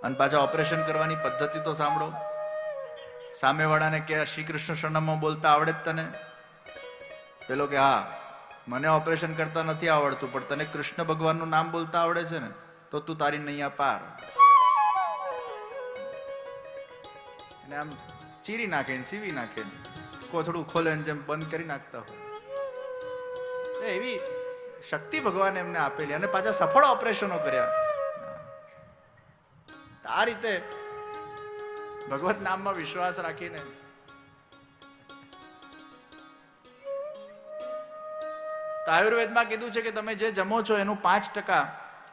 અને પાછા ઓપરેશન કરવાની પદ્ધતિ તો સાંભળો. સામેવાળાને કે શ્રી કૃષ્ણ શરણમમાં બોલતા આવડે જ તને? પેલો કે હા, મને ઓપરેશન કરતા નથી આવડતું, પણ તને કૃષ્ણ ભગવાનનું નામ બોલતા આવડે છે ને, તો તું તારી નૈયા પાર. અને આમ ચીરી નાખે, સીવી નાખે, કોથળું ખોલે જેમ બંધ કરી નાખતા હોય. એવી શક્તિ ભગવાને એમને આપેલી અને પાછા સફળ ઓપરેશનો કર્યા. આ રીતે ભગવત નામમાં વિશ્વાસ રાખીને આયુર્વેદમાં કીધું છે કે તમે જે જમો છો એનું 5%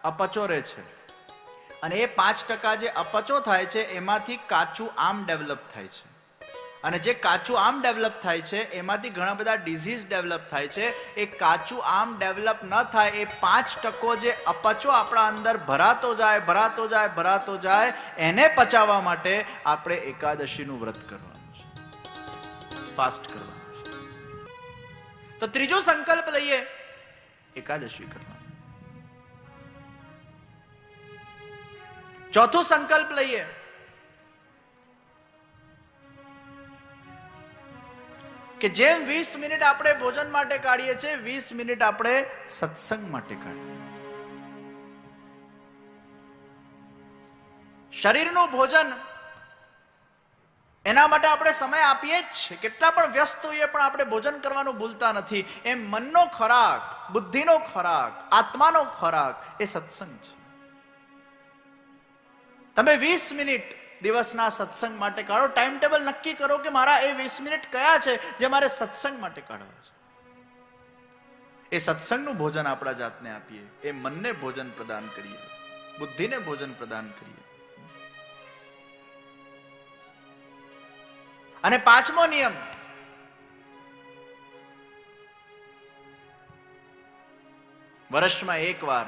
અપચો રહે છે અને એ 5% જે અપચો થાય છે એમાંથી કાચું આમ ડેવલપ થાય છે. અને જે કાચું આમ ડેવલપ થાય છે એમાંથી ઘણા બધા ડિઝીઝ ડેવલપ થાય છે. એ કાચું આમ ડેવલપ ન થાય, એ 5% જે અપચો આપણા અંદર ભરાતો જાય, એને પચાવવા માટે આપણે એકાદશીનું વ્રત કરવાનું છે, ફાસ્ટ કરવાનું છે. તો ત્રીજો સંકલ્પ લઈએ, એકાદશી કરવાનો. ચોથો સંકલ્પ લઈએ, કે જેમ 20 મિનિટ આપણે ભોજન માટે કાઢીએ છીએ, 20 મિનિટ આપણે સત્સંગ માટે કાઢીએ. શરીરનું ભોજન એના માટે આપણે સમય આપીએ જ છે. કેટલા પણ વ્યસ્ત હોઈએ પણ આપણે ભોજન કરવાનું ભૂલતા નથી. એમ મનનો ખોરાક, બુદ્ધિનો ખોરાક, આત્માનો ખોરાક એ સત્સંગ છે. તમે 20 મિનિટ દિવસના સત્સંગ માટે કાઢો. ટાઈમ ટેબલ નક્કી કરો કે મારા એ 20 મિનિટ કયા છે જે મારે સત્સંગ માટે કાઢવા છે. એ સત્સંગનું ભોજન આપણા જાતને આપીએ, એ મનને ભોજન પ્રદાન કરીએ, બુદ્ધિને ભોજન પ્રદાન કરીએ. અને 5મો નિયમ, વર્ષમાં એકવાર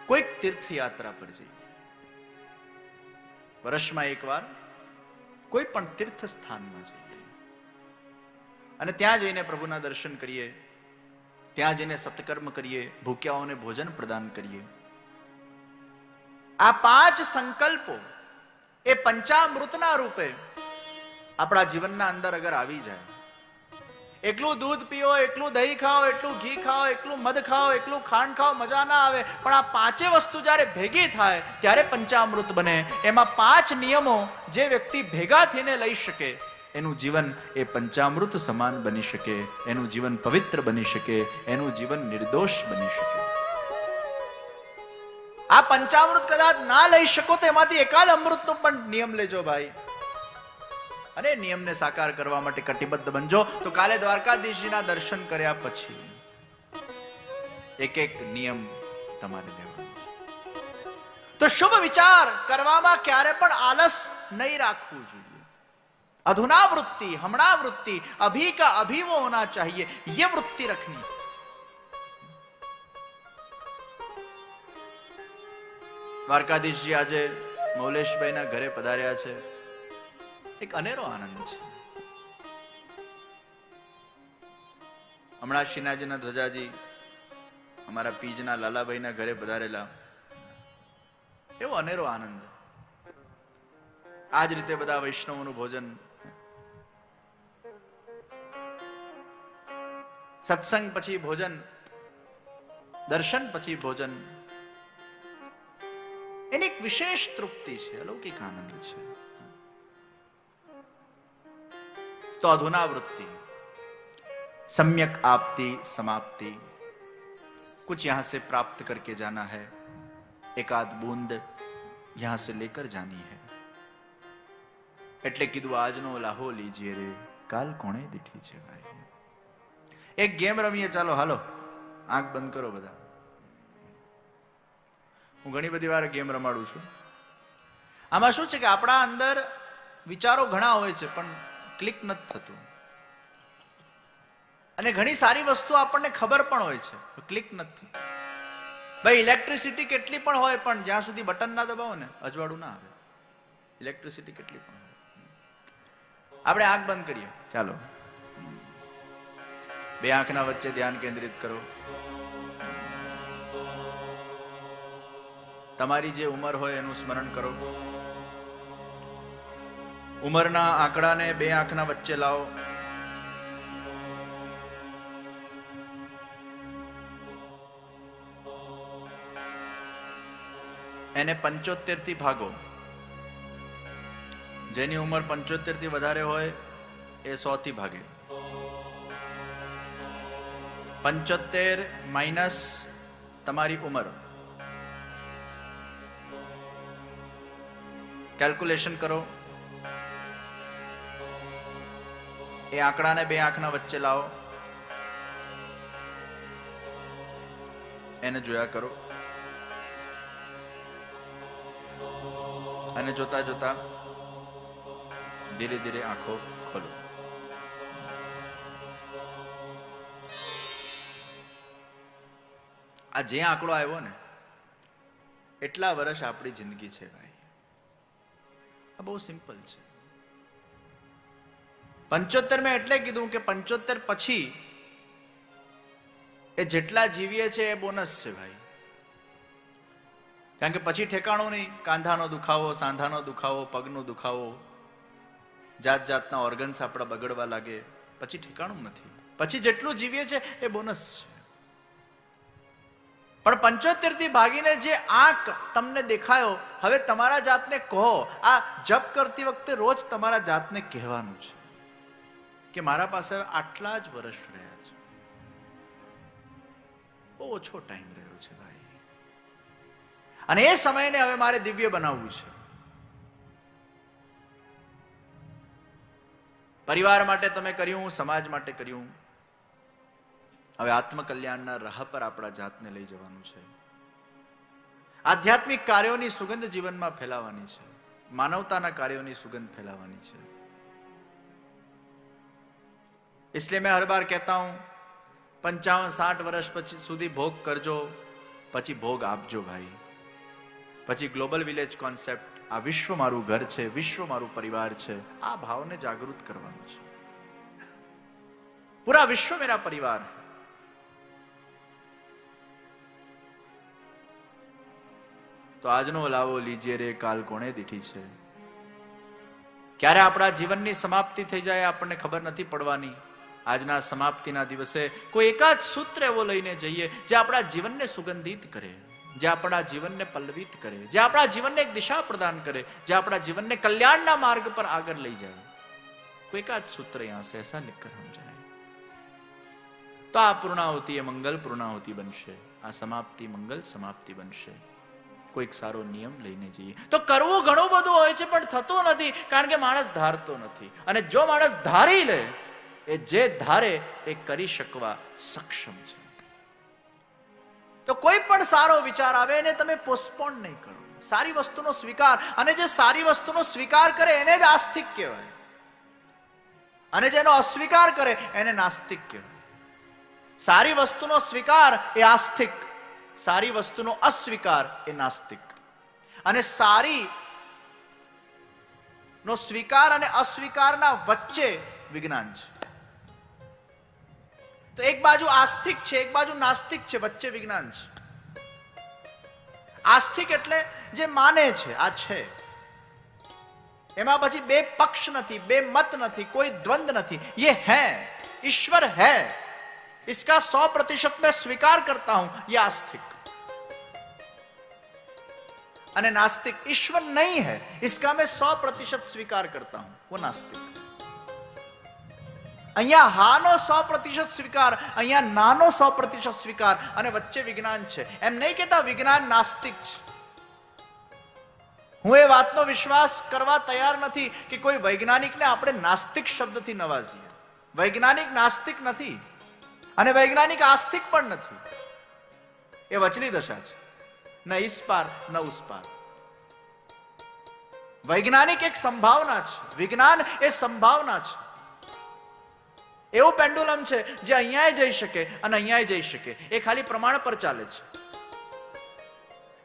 કોઈક તીર્થયાત્રા પર જઈએ. વર્ષમાં એકવાર કોઈ પણ તીર્થ સ્થાનમાં જઈએ અને ત્યાં જઈને પ્રભુના દર્શન કરીએ, ત્યાં જઈને સત્કર્મ કરીએ, ભૂખ્યાઓને ભોજન પ્રદાન કરીએ. આ 5 સંકલ્પો એ પંચામૃતના રૂપે આપણા જીવનના અંદર અગર આવી જાય, એકલું દૂધ પીઓ, એકલું દહીં ખાઓ, એટલું ઘી ખાઓ, એકલું મધ ખાઓ, એકલું ખાંડ ખાઓ, મજા ના આવે. પણ આ 5 વસ્તુ જ્યારે ભેગી થાય ત્યારે પંચામૃત બને. એમાં 5 નિયમો જે વ્યક્તિ ભેગા થઈને લઈ શકે, એનું જીવન એ પંચામૃત સમાન બની શકે, એનું જીવન પવિત્ર બની શકે, એનું જીવન નિર્દોષ બની શકે. આ પંચામૃત કદાચ ના લઈ શકો તો એમાંથી એકાદ અમૃતનો પણ નિયમ લેજો ભાઈ, અને નિયમને સાકાર કરવા માટે કટિબદ્ધ બનજો. તો કાલે દ્વારકાધીશજીના દર્શન કર્યા પછી એક એક નિયમ તમારે લેવાનો. તો શુભ વિચાર કરવામાં ક્યારે પણ આલસ નહીં રાખવું જોઈએ. अधुना वृत्ति, हमणा वृत्ति, अभी का अभी वो होना चाहिए, ये वृत्ति रखनी. દ્વારકાધીશજી આજે મૌલેશભાઈના ઘરે પધાર્યા છે. એક અનેરો આનંદ છે. હમણાં શ્રીનાથજીના ધ્વજાજી અમારા પીજના લાલાભાઈના ઘરે પધારેલા, એવો અનેરો આનંદ. આ જ રીતે બધા વૈષ્ણવોનું ભોજન, સત્સંગ પછી ભોજન, દર્શન પછી ભોજન, એની એક વિશેષ તૃપ્તિ છે, અલૌકિક આનંદ છે. તો અધુના વૃત્તિ, सम्यक आपती समाप्ति, कुछ यहां से प्राप्त करके जाना है, एक आध बूंद यहां से लेकर जानी है. એટલે કીધું આજનો લાહો લીજીએ રે, કાલ કોણે દીઠી છે ભાઈ. એક ગેમ રમીએ, ચાલો હાલો, આંખ બંધ કરો બધા. હું ઘણી બધી વાર ગેમ રમાડું છું. આમાં શું છે કે આપણા અંદર વિચારો ઘણા હોય છે પણ ક્લિક નથી થતું, અને ઘણી સારી વસ્તુ આપણને ખબર પણ હોય છે, ક્લિક નથી. ભાઈ ઇલેક્ટ્રિસિટી કેટલી પણ હોય પણ જ્યાં સુધી બટન ના દબાવો ને અજવાળું ના આવે. ઇલેક્ટ્રિસિટી કેટલી પણ હોય. આપણે આંખ બંધ કરીએ, ચાલો, બે આંખના વચ્ચે ધ્યાન કેન્દ્રિત કરો. તમારી જે ઉંમર હોય એનું સ્મરણ કરો. ઉંમરના આંકડાને બે આંખના વચ્ચે લાવો. એને 75 થી ભાગો. જેની ઉંમર 75 થી વધારે હોય એ 100 થી ભાગે. 75 માઇનસ તમારી ઉંમર, કેલ્ક્યુલેશન કરો. એ આંકડાને બે આંખના વચ્ચે લાવો, એને જોયા કરો, અને જોતા જોતા ધીરે ધીરે આંખો ખોલો. આ જે આંકડો આવ્યો ને એટલા વર્ષ આપણી જિંદગી છે ભાઈ. આ બહુ સિમ્પલ છે. 75 મેં એટલે કીધું કે 75 પછી એ જેટલા જીવીએ છે એ બોનસ છે ભાઈ. કારણ કે પછી ઠેકાણું નહીં. કાંધાનો દુખાવો, સાંધાનો દુખાવો, પગનો દુખાવો, જાત જાતના ઓર્ગન્સ આપણા બગડવા લાગે, પછી ઠેકાણું નથી. પછી જેટલું જીવીએ છે એ બોનસ છે. પણ 75 થી ભાગીને જે આંક તમને દેખાયો, હવે તમારા જાતને કહો, આ જપ કરતી વખતે રોજ તમારા જાતને કહેવાનું છે કે મારા પાસે આટલા જ વર્ષ રહ્યા છે, બહુ ઓછો ટાઈમ રહ્યો છે ભાઈ, અને એ સમયને હવે મારે દિવ્ય બનાવવું છે. પરિવાર માટે તમે કર્યું, સમાજ માટે કર્યું. હવે આત્મકલ્યાણના રાહ પર આપણા જાતને લઈ જવાનું છે. આધ્યાત્મિક કાર્યોની સુગંધ જીવનમાં ફેલાવવાની છે. માનવતાના કાર્યોની સુગંધ ફેલાવવાની છે. इसलिए मैं हर बार कहता हूं 55-60 વર્ષ પછી સુધી ભોગ કરજો, પછી ભોગ આપજો ભાઈ. પછી ગ્લોબલ વિલેજ કોન્સેપ્ટ, આ વિશ્વ મારું ઘર છે, વિશ્વ મારું પરિવાર છે, આ ભાવને જાગૃત કરવાનું છે. પૂરા વિશ્વ મેરા પરિવાર. તો આજનો લાવો લીજીએ રે, કાલ કોણે દીઠી છે. ક્યારે આપણા જીવનની સમાપ્તિ થઈ જાય આપણને ખબર નથી પડવાની. આજના સમાપ્તિના દિવસે કોઈ એકાદ સૂત્ર એવો લઈને જઈએ જે આપણા જીવનને સુગંધિત કરે, જે આપણા જીવનને પલ્લવિત કરે, જે આપણા જીવનને એક દિશા પ્રદાન કરે, જે આપણા જીવનને કલ્યાણના માર્ગ પર આગળ લઈ જાય. કોઈ એકાદ સૂત્ર યહાં સે એસા લિખકર હમ જાએ તો આ પૂર્ણાહુતિ એ મંગલ પૂર્ણાહુતિ બનશે, આ સમાપ્તિ મંગલ સમાપ્તિ બનશે. કોઈક સારો નિયમ લઈને જઈએ. તો કરવું ઘણું બધું હોય છે પણ થતું નથી, કારણ કે માણસ ધારતો નથી. અને જો માણસ ધારી લે, એ જે ધારે એ કરી શકવા સક્ષમ છે. તો કોઈ પણ સારો વિચાર આવે એને તમે પોસ્ટપોન નહીં કરો. સારી વસ્તુનો સ્વીકાર, અને જે સારી વસ્તુનો સ્વીકાર કરે એને જ આસ્તિક કહેવાય, અને જેનો અસ્વીકાર કરે એને નાસ્તિક કહેવાય. સારી વસ્તુનો સ્વીકાર એ આસ્તિક, સારી વસ્તુનો અસ્વીકાર એ નાસ્તિક. અને સારી નો સ્વીકાર અને અસ્વીકારના વચ્ચે વિજ્ઞાન છે. તો એક બાજુ આસ્તિક છે, એક બાજુ નાસ્તિક છે, વચ્ચે વિજ્ઞાન છે. આસ્તિક એટલે જે માને છે આ છે, એમાં પછી બે પક્ષ નથી, બે મત નથી, કોઈ દ્વંદ નથી. ये है, ईश्वर है, इसका 100% मैं स्वीकार करता हूं, ये आस्तिक. અને नास्तिक, ईश्वर नहीं है, इसका मैं 100% स्वीकार करता हूं, वो नास्तिक. અહીંયા હાનો 100% સ્વીકાર, અહીંયા નાનો 100% સ્વીકાર, અને વચ્ચે વિજ્ઞાન છે. એમ નહીં કહેતા વિજ્ઞાન નાસ્તિક છે. હું એ વાતનો વિશ્વાસ કરવા તૈયાર નથી કે કોઈ વૈજ્ઞાનિકને આપણે નાસ્તિક શબ્દથી નવાજીએ. વૈજ્ઞાનિક નાસ્તિક નથી અને વૈજ્ઞાનિક આસ્તિક પણ નથી. એ વચલી દશા છે, ન ઇસ પાર ન ઉસ પાર. વૈજ્ઞાનિક એક સંભાવના છે, વિજ્ઞાન એ સંભાવના છે. એવું પેન્ડુલમ છે જે અહીંયા જઈ શકે અને અહીંયા જઈ શકે, એ ખાલી પ્રમાણ પર ચાલે છે.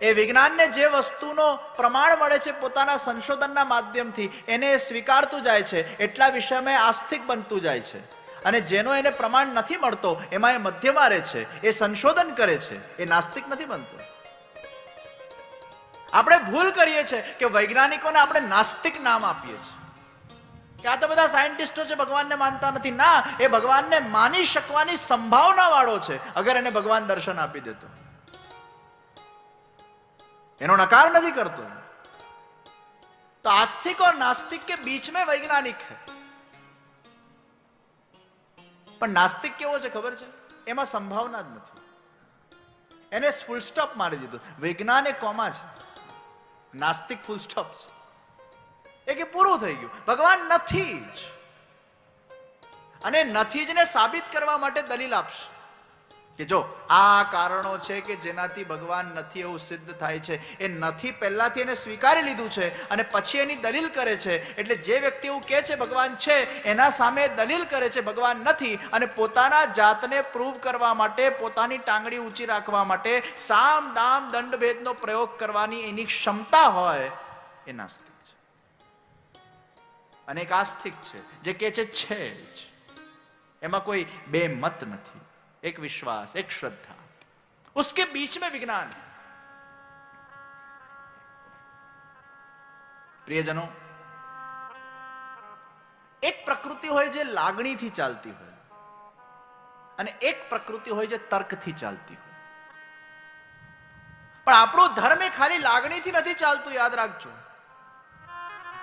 એ વિજ્ઞાનને જે વસ્તુનો પ્રમાણ મળે છે પોતાના સંશોધનના માધ્યમથી એને સ્વીકારતું જાય છે, એટલા વિષયમાં આસ્તિક બનતું જાય છે. અને જેનો એને પ્રમાણ નથી મળતો એમાં એ મધ્યમાં રહે છે, એ સંશોધન કરે છે, એ નાસ્તિક નથી બનતો. આપણે ભૂલ કરીએ છીએ કે વૈજ્ઞાનિકોને આપણે નાસ્તિક નામ આપીએ છીએ કે આ તો બધા સાયન્ટિસ્ટો છે, ભગવાનને માનતા નથી. ના, એ ભગવાનને માની શકવાની સંભાવના વાળો છે, અગર એને ભગવાન દર્શન આપી દેતો. એનો નકાર નથી કરતો. તો आस्तिक और नास्तिक के बीच में वैज्ञानिक है. પણ નાસ્તિક કેવો છે ખબર છે? એમાં સંભાવના જ નથી. એને ફૂલ સ્ટોપ મારી દીધું. વિજ્ઞાન એ કોમા છે, નાસ્તિક ફૂલ સ્ટોપ છે. એ કે પૂરું થઈ ગયું, ભગવાન નથી જ. અને નથી જ ને સાબિત કરવા માટે દલીલ આપશે કે જો આ કારણો છે કે જેનાથી ભગવાન નથી એવું સિદ્ધ થાય છે. એ નથી પહેલાથી એને સ્વીકારી લીધું છે અને પછી એની દલીલ કરે છે. એટલે જે વ્યક્તિ એવું કહે છે ભગવાન છે, એના સામે દલીલ કરે છે ભગવાન નથી, અને પોતાના જાતને પ્રૂવ કરવા માટે, પોતાની ટાંગડી ઊંચી રાખવા માટે સામ દામ દંડ ભેદનો પ્રયોગ કરવાની એની ક્ષમતા હોય, એ નાસ્તિક છે. અને એક આસ્તિક છે જે કહે છે જ, એમાં કોઈ બે મત નથી, एक विश्वास, एक श्रद्धा, उसके बीच में विज्ञान है. प्रियजनों, एक प्रकृति હોય જે લાગણીથી ચાલતી હોય, અને એક પ્રકૃતિ હોય જે તર્કથી ચાલતી હોય. પણ આપણો ધર્મ એ ખાલી લાગણીથી નથી ચાલતું, યાદ રાખજો.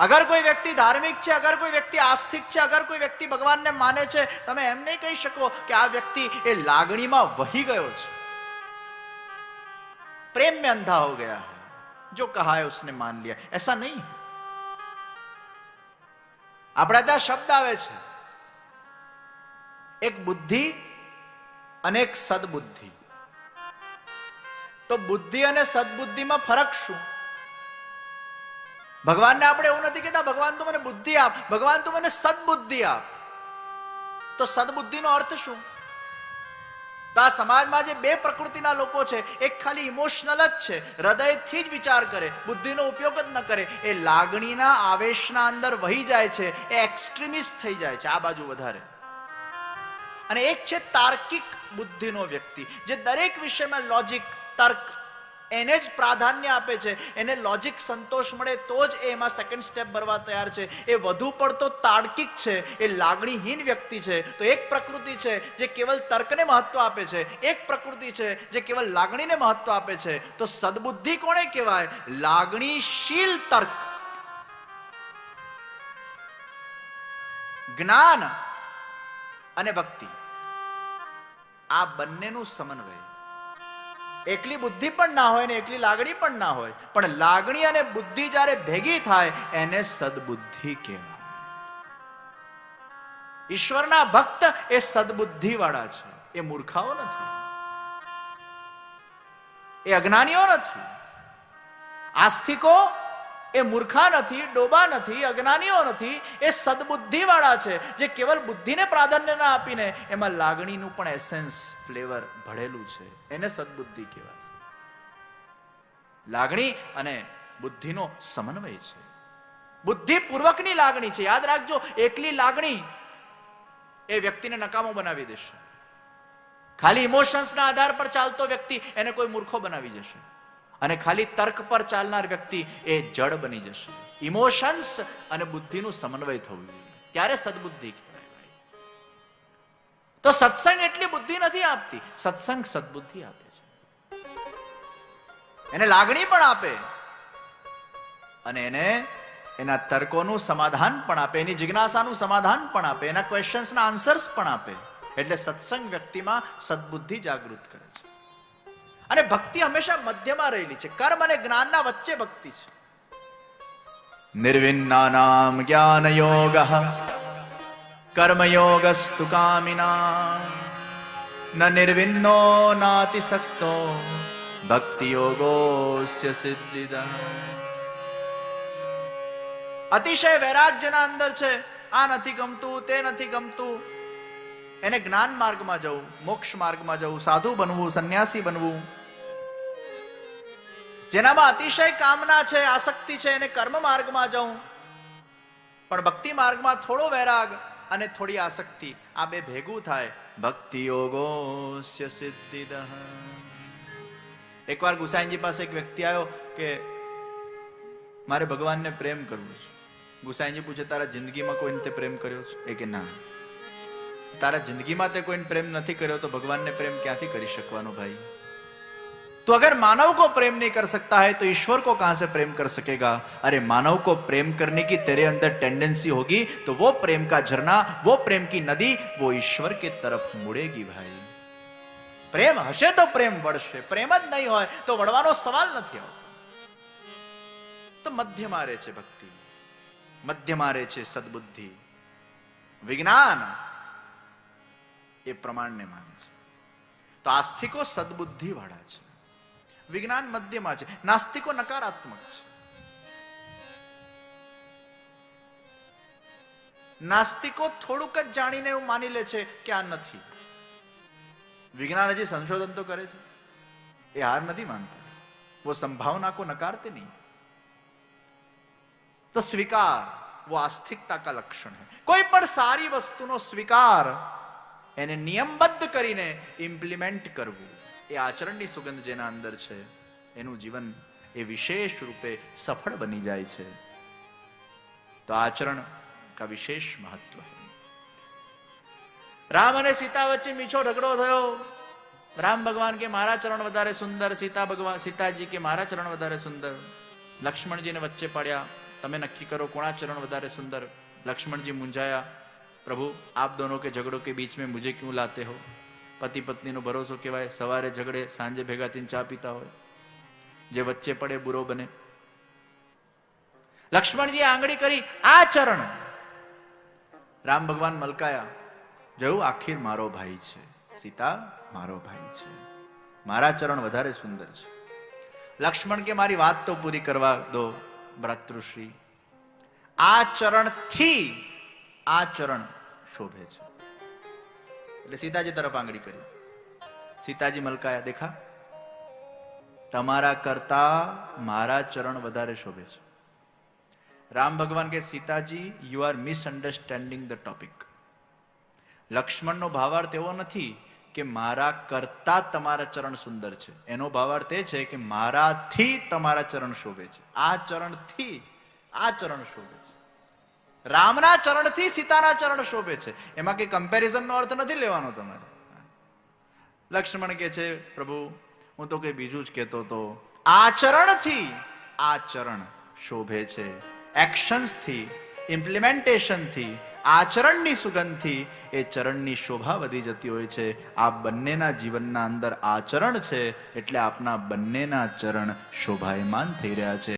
અગર કોઈ વ્યક્તિ ધાર્મિક છે, અગર કોઈ વ્યક્તિ આસ્તિક છે, અગર કોઈ વ્યક્તિ ભગવાનને માને છે, તમે એમ નહીં કહી શકો કે આ વ્યક્તિ એ લાગણીમાં વહી ગયો છે, પ્રેમ में अंधा हो गया है, जो कहा है उसने मान लिया. ऐसा नहीं. આપણા ત્યાં શબ્દ આવે છે એક બુદ્ધિ અને એક સદબુદ્ધિ. તો બુદ્ધિ અને સદબુદ્ધિમાં ફરક શું? ભગવાનને આપણે એવું નથી કહેતા ભગવાન તું મને બુદ્ધિ આપ, ભગવાન તું મને સદબુદ્ધિ આપ. તો સદબુદ્ધિનો અર્થ શું? તો આ સમાજમાં જે બે પ્રકૃતિના લોકો છે, એક ખાલી ઇમોશનલ જ છે, હૃદયથી જ વિચાર કરે, બુદ્ધિનો ઉપયોગ જ ન કરે, એ લાગણીના આવેશના અંદર વહી જાય છે, એ એક્સ્ટ્રીમિસ્ટ થઈ જાય છે આ બાજુ વધારે. અને એક છે તાર્કિક બુદ્ધિનો વ્યક્તિ, જે દરેક વિષયમાં લોજિક, તર્ક એને જ પ્રાધાન્ય આપે છે. એને લોજિક સંતોષ મળે તો જ એમાં સેકન્ડ સ્ટેપ ભરવા તૈયાર છે. એ વધુ પડતો તાર્કિક છે, એ લાગણીહીન વ્યક્તિ છે. તો એક પ્રકૃતિ છે જે કેવલ તર્કને મહત્વ આપે છે, એક પ્રકૃતિ છે જે કેવલ લાગણીને મહત્વ આપે છે. તો સદબુદ્ધિ કોને કહેવાય? લાગણીશીલ તર્ક. જ્ઞાન અને ભક્તિ આ બંનેનું સમન્વય. એકલી બુદ્ધિ પણ ના હોય ને એકલી લાગણી પણ ના હોય, પણ લાગણી અને બુદ્ધિ જ્યારે ભેગી થાય એને સદબુદ્ધિ કહેવાય. ઈશ્વરના ભક્ત એ સદબુદ્ધિ વાળા છે. એ મૂર્ખાઓ નથી, એ અજ્ઞાનીઓ નથી. આસ્તિકો એ મૂર્ખા નથી, ડોબા નથી, અજ્ઞાનીઓ નથી. એ સદબુદ્ધિ વાળા છે, જે કેવલ બુદ્ધિને પ્રાધાન્ય ના આપીને એમાં લાગણીનું પણ એસેન્સ, ફ્લેવર ભળેલું છે. એને સદબુદ્ધિ કહેવાય. લાગણી અને બુદ્ધિનો સમન્વય છે. બુદ્ધિ પૂર્વકની લાગણી છે. યાદ રાખજો, એકલી લાગણી એ વ્યક્તિને નકામો બનાવી દેશે. ખાલી ઇમોશન્સના આધાર પર ચાલતો વ્યક્તિ એને કોઈ મૂર્ખો બનાવી જશે. અને ખાલી તર્ક પર ચાલનાર વ્યક્તિ એ જડ બની જશે. ઇમોશન્સ અને બુદ્ધિનું સમન્વય થવું જોઈએ, ત્યારે સદબુદ્ધિ કહેવાય. તો સત્સંગ એટલી બુદ્ધિ નથી આપતી, સત્સંગ સદબુદ્ધિ આપે છે. એને લાગણી પણ આપે અને એને એના તર્કોનું સમાધાન પણ આપે, એની જિજ્ઞાસાનું સમાધાન પણ આપે, એના ક્વેશ્ચન્સના આન્સર્સ પણ આપે. એટલે સત્સંગ વ્યક્તિમાં સદબુદ્ધિ જાગૃત કરે છે. અને ભક્તિ હંમેશા મધ્યમાં રહેલી છે. કર્મ અને જ્ઞાનના વચ્ચે ભક્તિ છે. નિર્વિન્નાનામ જ્ઞાન યોગઃ કર્મયોગસ્તુ કામિના ન નિર્વિન્નો નાતિસક્તો ભક્તિ યોગોસ્ય સિદ્ધિદઃ. અતિશય વૈરાગ જેના અંદર છે, આ નથી ગમતું, તે નથી ગમતું, એને જ્ઞાન માર્ગમાં જવું, મોક્ષ માર્ગમાં જવું, સાધુ બનવું, સંન્યાસી બનવું. જેનામાં અતિશય કામના છે, આસક્તિ છે, એને કર્મ માર્ગમાં જવું. પણ ભક્તિ માર્ગમાં થોડો વૈરાગ અને થોડી આસક્તિ, આ બે ભેગું થાય ભક્તિ યોગોસ્ય સિદ્ધિદઃ. એકવાર ગુસાઈજી પાસે એક વ્યક્તિ આવ્યો કે મારે ભગવાનને પ્રેમ કરવું છે. ગુસાઈજી પૂછે, તારા જિંદગીમાં કોઈને તે પ્રેમ કર્યો છે? એ કે ના. તારા જિંદગીમાં તે કોઈને પ્રેમ નથી કર્યો તો ભગવાનને પ્રેમ ક્યાંથી કરી શકવાનો ભાઈ? तो अगर मानव को प्रेम नहीं कर सकता है तो ईश्वर को कहां से प्रेम कर सकेगा? अरे मानव को प्रेम करने की तेरे अंदर टेंडेंसी होगी तो वो प्रेम का झरना, वो प्रेम की नदी वो ईश्वर के तरफ मुड़ेगी भाई. प्रेम हशे तो प्रेम वड़शे, प्रेम ज नहीं होय तो वड़वानो सवाल नहीं आवतो. तो मध्य मारे छे भक्ति, मध्य मारे छे सद्बुद्धि. विज्ञान ये प्रमाण ने माने छे. तो आस्तिको सद्बुद्धि वाળા છે, વિજ્ઞાન મધ્યમાં છે, નાસ્તિકો નકારાત્મક છે. નાસ્તિકો થોડુંક જ જાણીને એવું માની લે છે કે આ નથી. विज्ञान हजी संशोधन तो करे छे, ये हार नहीं मानता, वो संभावना को नकारते नहीं. तो स्वीकार वो आस्तिकता का लक्षण है. कोई पण सारी वस्तुनो स्वीकार, એને નિયમબદ્ધ કરીને ઇમ્પ્લિમેન્ટ કરવું, એ આચરણની સુગંધ જેના અંદર છે એનું જીવન એ વિશેષ રૂપે સફળ બની જાય છે. તો આચરણ કા વિશેષ મહત્વ. રામ અને સીતા વચ્ચે મીઠો ઝઘડો થયો. રામ ભગવાન કે મારા ચરણ વધારે સુંદર, સીતાજી કે મારા ચરણ વધારે સુંદર. લક્ષ્મણજીને વચ્ચે પાડ્યા, તમે નક્કી કરો કોણા ચરણ વધારે સુંદર. लक्ष्मण जी मुंझाया, प्रभु आप दोनों के झगड़ों के बीच में मुझे क्यों लाते हो? पति पत्नी नो भरोसो कहेवाय, सवारे झगड़े सांजे भेगा थईने चा पीता होय, जे वच्चे पड़े बुरो बने. लक्ष्मण जी आंगળી કરી, આ ચરણ. राम भगवान मलकाया, જોયું, આખીર મારો ભાઈ છે, સીતા મારો ભાઈ છે, મારા ચરણ વધારે સુંદર છે. લક્ષ્મણ કે મારી વાત તો પૂરી કરવા દો ભ્રાતૃશ્રી, આ ચરણથી આ ચરણ શોભે છે. એટલે સીતાજી તરફ આંગળી કરી. સીતાજી મલકાયા, દેખા તમારા કરતા મારા ચરણ વધારે શોભે છે. રામ ભગવાન કે Sitaji you are misunderstanding the topic. લક્ષ્મણનો ભાવાર્થ એવો નથી કે મારા કરતા તમારા ચરણ સુંદર છે, એનો ભાવાર્થ એ છે કે મારાથી તમારા ચરણ શોભે છે. આ ચરણથી આ ચરણ શોભે છે. રામના ચરણથી સીતાના ચરણ શોભે છે. એમાં કઈ કમ્પેરિઝનનો અર્થ નથી લેવાનો તમારે. લક્ષ્મણ કે છે પ્રભુ હું તો કઈ બીજું જ કહેતો હતો, આચરણથી આ ચરણ શોભે છે. એક્શન્સથી, ઇમ્પ્લિમેન્ટેશનથી, આચરણની સુગંધથી એ ચરણની શોભા વધી જતી હોય છે. આ બંનેના જીવનના અંદર આચરણ છે એટલે આપના બંનેના ચરણ શોભાયમાન થઈ રહ્યા છે.